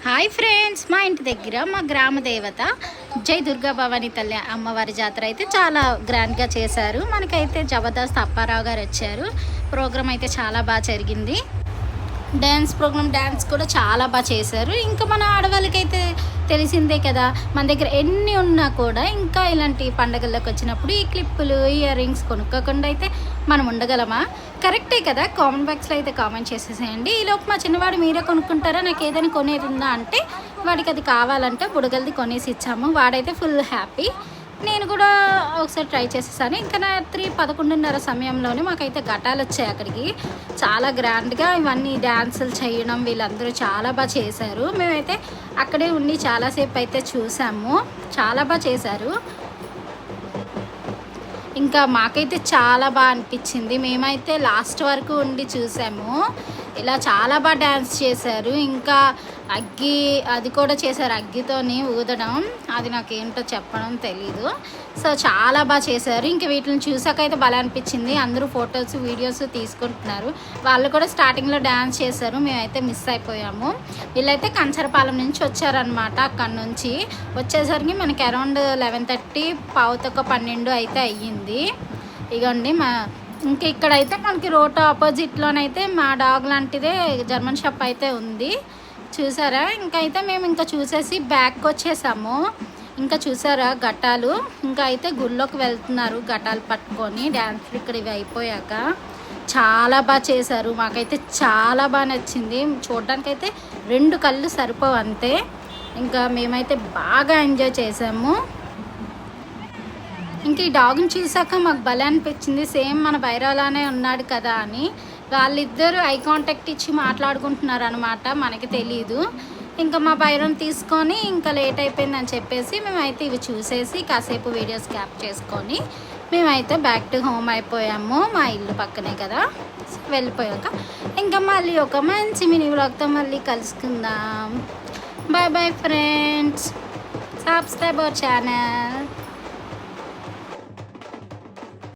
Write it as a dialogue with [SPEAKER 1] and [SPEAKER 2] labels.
[SPEAKER 1] Hi friends, మా ఇంటి దగ్గర మా గ్రామ దేవత జై దుర్గా భవాని తల్లి అమ్మవారి జాతర అయితే చాలా గ్రాండ్గా చేశారు. మనకైతే జబర్దస్త్ అప్పారావు గారు వచ్చారు. ప్రోగ్రామ్ అయితే చాలా బాగా జరిగింది. డ్యాన్స్ కూడా చాలా బాగా చేశారు. ఇంకా మన ఆడవాళ్ళకైతే తెలిసిందే కదా, మన దగ్గర ఎన్ని ఉన్నా కూడా ఇంకా ఇలాంటి పండగల్లోకి వచ్చినప్పుడు ఈ క్లిప్పులు, ఇయర్ రింగ్స్ కొనుక్కోకుండా అయితే మనం ఉండగలమా? కరెక్టే కదా. కామెంట్ బాక్స్లో అయితే కామెంట్ చేసేసేయండి. ఈలోపు మా చిన్నవాడు మీరే కొనుక్కుంటారా, నాకు ఏదైనా కొనేది ఉందా అంటే వాడికి అది కావాలంటే బుడగలది కొనేసి ఇచ్చాము. వాడైతే ఫుల్ హ్యాపీ. నేను కూడా ఒకసారి ట్రై చేసేసాను. ఇంకా రాత్రి 11:30 సమయంలోనే మాకైతే ఘటాలు వచ్చాయి. అక్కడికి చాలా గ్రాండ్గా ఇవన్నీ డ్యాన్సులు చేయడం వీళ్ళందరూ చాలా బాగా చేశారు. మేమైతే అక్కడే ఉండి చాలాసేపు అయితే చూసాము. చాలా బాగా చేశారు. ఇంకా మాకైతే చాలా బాగా అనిపించింది. మేమైతే లాస్ట్ వరకు ఉండి చూసాము. ఇలా చాలా బాగా డ్యాన్స్ చేశారు. ఇంకా అగ్గి అది కూడా చేశారు, అగ్గితోని ఊదడం. అది నాకేంటో చెప్పడం తెలీదు. సో చాలా బాగా చేశారు. ఇంక వీటిని చూసాకైతే భలే అనిపించింది. అందరూ ఫొటోస్ వీడియోస్ తీసుకుంటున్నారు. వాళ్ళు కూడా స్టార్టింగ్లో డ్యాన్స్ చేశారు. మేమైతే మిస్ అయిపోయాము. వీళ్ళైతే కంచరపాలెం నుంచి వచ్చారనమాట. అక్కడి నుంచి వచ్చేసరికి మనకి అరౌండ్ 11:30 12 అయితే అయ్యింది. ఇగోండి ఇంకా ఇక్కడైతే మనకి రోడ్ ఆపోజిట్లోనైతే మా డాగ్ లాంటిదే జర్మన్ షాప్ అయితే ఉంది, చూసారా. ఇంకైతే మేము ఇంకా చూసేసి బ్యాక్కి వచ్చేసాము. ఇంకా చూసారా ఘటాలు. ఇంకా అయితే గుళ్ళోకి వెళ్తున్నారు ఘటాలు పట్టుకొని. డ్యాన్స్ ఇక్కడ ఇవి అయిపోయాక చాలా బాగా చేశారు. మాకైతే చాలా బాగా నచ్చింది. చూడడానికైతే 2 కళ్ళు సరిపోవు అంతే. ఇంకా మేమైతే బాగా ఎంజాయ్ చేసాము. ఇంక ఈ డాగ్ని చూసాక మాకు భలే అనిపించింది. సేమ్ మన బైరాలానే ఉన్నాడు కదా అని. వాళ్ళిద్దరూ ఐ కాంటాక్ట్ ఇచ్చి మాట్లాడుకుంటున్నారు అనమాట, మనకి తెలీదు. ఇంకా మా బైరాన్ని తీసుకొని ఇంకా లేట్ అయిపోయిందని చెప్పేసి మేమైతే ఇవి చూసేసి కాసేపు వీడియోస్ క్యాప్ చేసుకొని మేమైతే బ్యాక్ టు హోమ్ అయిపోయాము. మా ఇల్లు పక్కనే కదా. వెళ్ళిపోయాక ఇంకా మళ్ళీ ఒక మంచి మినీ వ్లాగ్తో మళ్ళీ కలుసుకుందాం. Bye bye friends. Subscribe our channel.